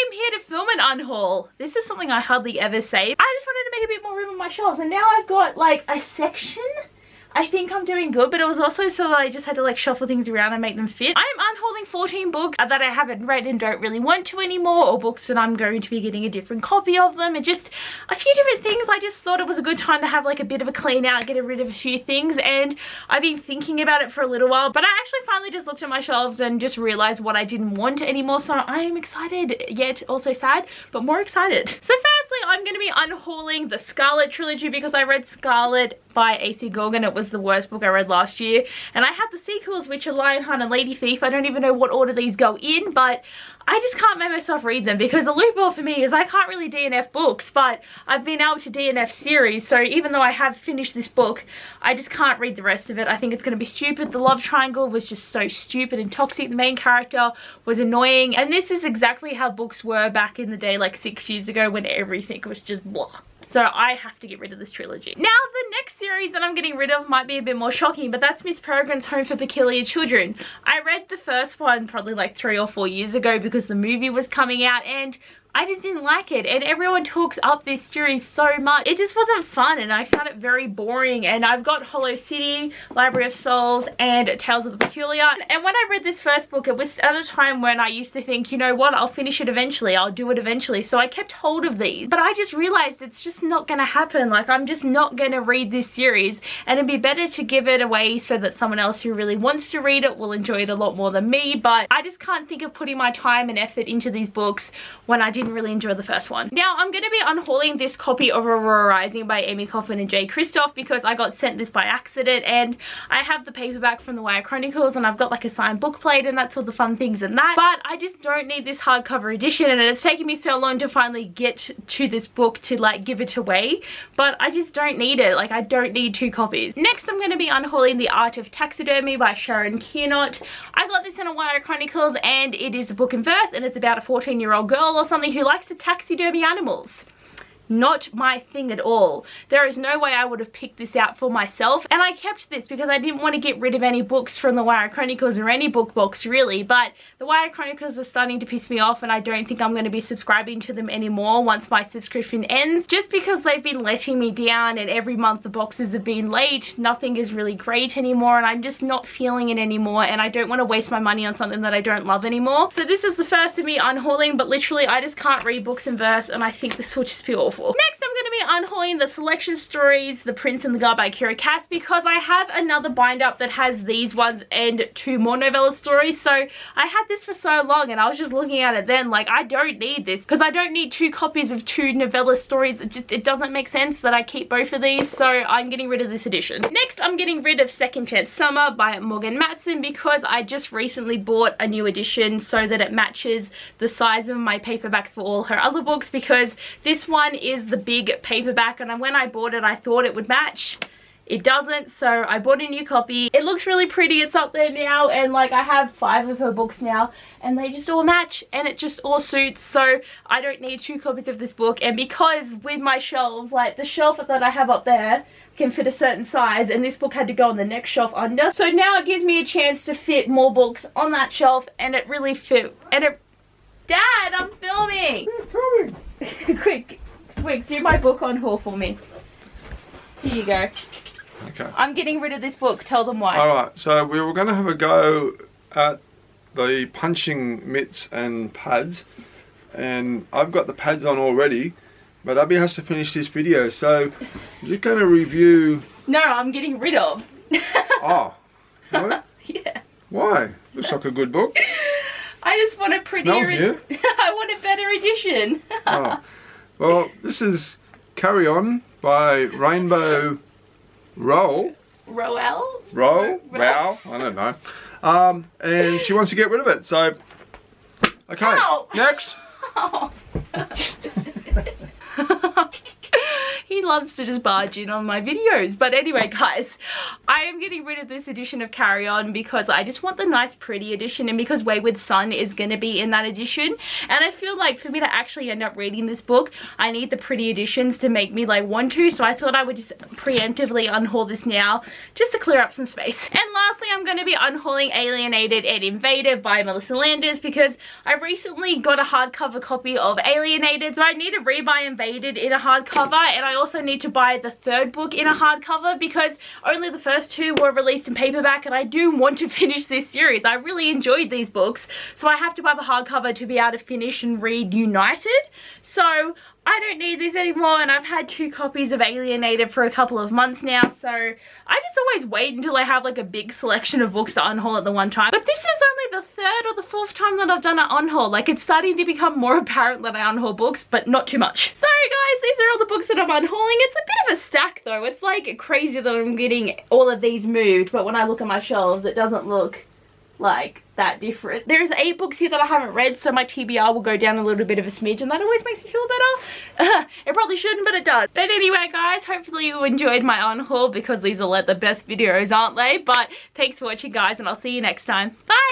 am here to film an unhaul. This is something I hardly ever say. I just wanted to make a bit more room on my shelves, and now I've got like a section. I think I'm doing good, but it was also so that I just had to like shuffle things around and make them fit. I'm unhauling 14 books that I haven't read and don't really want to anymore, or books that I'm going to be getting a different copy of them, and just a few different things. I just thought it was a good time to have like a bit of a clean out, get rid of a few things, and I've been thinking about it for a little while, but I actually finally just looked at my shelves and just realized what I didn't want anymore, so I am excited, yet also sad, but more excited. So firstly, I'm going to be unhauling the Scarlet trilogy because I read Scarlet by A.C. Gorgon. It was the worst book I read last year, and I had the sequels, which are Lionheart and Lady Thief. I don't even know what order these go in, but I just can't make myself read them because the loophole for me is I can't really DNF books, but I've been able to DNF series, so even though I have finished this book, I just can't read the rest of it. I think it's going to be stupid. The love triangle was just so stupid and toxic. The main character was annoying, and this is exactly how books were back in the day, like 6 years ago, when everything was just blah. So I have to get rid of this trilogy. Now, the next series that I'm getting rid of might be a bit more shocking, but that's Miss Peregrine's Home for Peculiar Children. I read the first one probably like 3 or 4 years ago because the movie was coming out, and I just didn't like it, and everyone talks up this series so much. It just wasn't fun, and I found it very boring. And I've got Hollow City, Library of Souls, and Tales of the Peculiar. And when I read this first book, it was at a time when I used to think, you know what, I'll finish it eventually, I'll do it eventually. So I kept hold of these, but I just realized it's just not gonna happen. Like, I'm just not gonna read this series, and it'd be better to give it away so that someone else who really wants to read it will enjoy it a lot more than me. But I just can't think of putting my time and effort into these books when I didn't really enjoy the first one. Now, I'm going to be unhauling this copy of Aurora Rising by Amy Kaufman and Jay Kristoff because I got sent this by accident, and I have the paperback from the Wire Chronicles, and I've got like a signed book plate and that's all the fun things in that. But I just don't need this hardcover edition, and it's taken me so long to finally get to this book to like give it away, but I just don't need it. Like, I don't need 2 copies. Next, I'm going to be unhauling The Art of Taxidermy by Sharon Kiernot. I got this in a Wire Chronicles, and it is a book in verse, and it's about a 14-year-old girl or something who likes to taxidermy animals. Not my thing at all. There is no way I would have picked this out for myself, and I kept this because I didn't want to get rid of any books from the Wire Chronicles, or any book box really, but the Wire Chronicles are starting to piss me off, and I don't think I'm going to be subscribing to them anymore once my subscription ends, just because they've been letting me down, and every month the boxes have been late. Nothing is really great anymore, and I'm just not feeling it anymore, and I don't want to waste my money on something that I don't love anymore. So this is the first of me unhauling, but literally I just can't read books in verse, and I think this will just be awful. Next, I'm going to be unhauling the Selection Stories, The Prince and the Guard by Kira Cass, because I have another bind up that has these ones and 2 more novella stories. So I had this for so long, and I was just looking at it then like, I don't need this because I don't need 2 copies of 2 novella stories. It doesn't make sense that I keep both of these, so I'm getting rid of this edition. Next, I'm getting rid of Second Chance Summer by Morgan Matson because I just recently bought a new edition so that it matches the size of my paperbacks for all her other books, because this one is the big paperback, and when I bought it I thought it would match. It doesn't, so I bought a new copy. It looks really pretty. It's up there now, and like I have 5 of her books now, and they just all match, and it just all suits, so I don't need 2 copies of this book. And because with my shelves, like the shelf that I have up there can fit a certain size, and this book had to go on the next shelf under, so now it gives me a chance to fit more books on that shelf, and it really fit. And it, Dad, I'm filming. Yeah, filming. Quick, do my book on haul for me. Here you go. Okay. I'm getting rid of this book. Tell them why. Alright, so we were going to have a go at the punching mitts and pads, and I've got the pads on already, but Abby has to finish this video, so I'm just going to review... No, I'm getting rid of. Oh. What? Yeah. Why? Looks like a good book. I just want a prettier... I want a better edition. Oh. Well, this is Carry On by Rainbow Roll. Roel? Roll? Wow, I don't know. And she wants to get rid of it, so... Okay, Ow. next. Oh. He loves to just barge in on my videos. But anyway, guys, I am getting rid of this edition of Carry On because I just want the nice pretty edition, and because Wayward Son is going to be in that edition, and I feel like for me to actually end up reading this book, I need the pretty editions to make me like want to. So I thought I would just preemptively unhaul this now just to clear up some space. And lastly, I'm going to be unhauling Alienated and Invaded by Melissa Landers because I recently got a hardcover copy of Alienated, so I need to rebuy Invaded in a hardcover, and I also need to buy the third book in a hardcover because only the first two were released in paperback, and I do want to finish this series. I really enjoyed these books, so I have to buy the hardcover to be able to finish and read United. So I don't need this anymore, and I've had 2 copies of Alienated for a couple of months now, so I just always wait until I have like a big selection of books to unhaul at the one time. But this is only the 3rd or the 4th time that I've done an unhaul. Like, it's starting to become more apparent that I unhaul books, but not too much. So guys, these are all the books that I'm unhauling. It's a bit of a stack though. It's like crazy that I'm getting all of these moved, but when I look at my shelves, it doesn't look like that different. There's 8 books here that I haven't read, so my TBR will go down a little bit of a smidge, and that always makes me feel better. It probably shouldn't, but it does. But anyway, guys, hopefully you enjoyed my unhaul because these are like the best videos, aren't they? But thanks for watching, guys, and I'll see you next time. Bye!